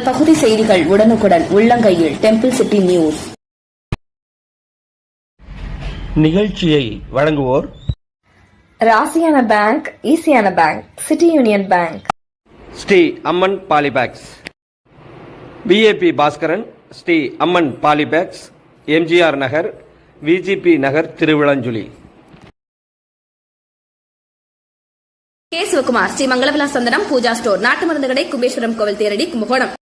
உங்கள் பகுதி செய்திகள் உடனுக்குடன் உள்ளங்கையில் டெம்பிள் சிட்டி நியூஸ். நிகழ்ச்சியை வழங்குவோர் ராசியான பேங்க், ஈசியான bank, City Union Bank, Sri Amman Polypacks, PAB Baskaran, Sri Amman Polypacks, MGR Nagar, VGP Nagar, Thiruvalanchuzhi. K. Sivakumar, Sri Mangalavila Santhanam Pooja store, நாட்டு மருந்து கடை, கும்பேஸ்வரம் கோவில் தேரடி, கும்பகோணம்.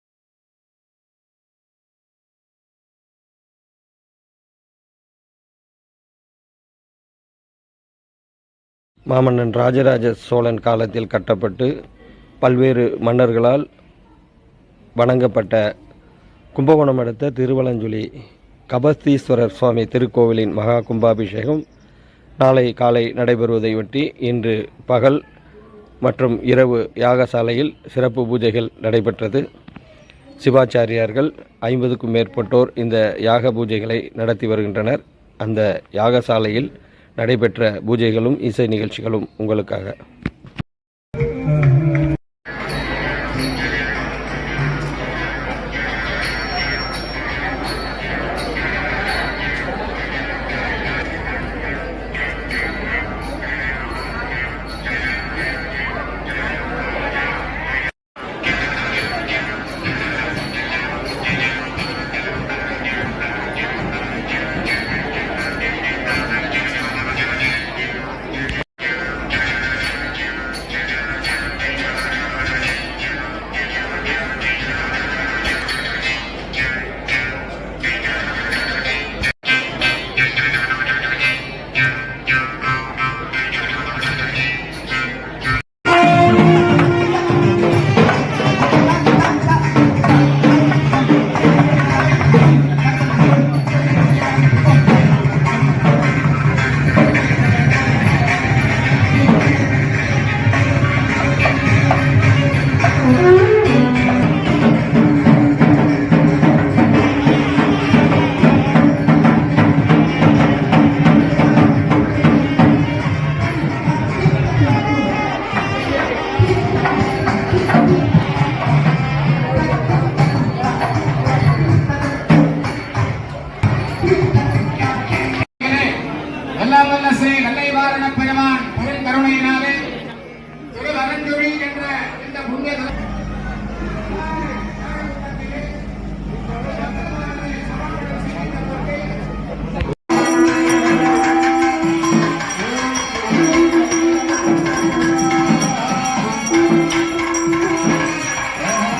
மாமன்னன் ராஜராஜ சோழன் காலத்தில் கட்டப்பட்டு பல்வேறு மன்னர்களால் வணங்கப்பட்ட கும்பகோணம் அடுத்த திருவலஞ்சுழி கபஸ்தீஸ்வரர் சுவாமி திருக்கோவிலின் மகா கும்பாபிஷேகம் நாளை காலை நடைபெறுவதையொட்டி இன்று பகல் மற்றும் இரவு யாகசாலையில் சிறப்பு பூஜைகள் நடைபெற்றது. சிவாச்சாரியார்கள் 50க்கும் மேற்பட்டோர் இந்த யாக பூஜைகளை நடத்தி வருகின்றனர். அந்த யாகசாலையில் நடைபெற்ற பூஜைகளும் இசை நிகழ்ச்சிகளும் உங்களுக்காக.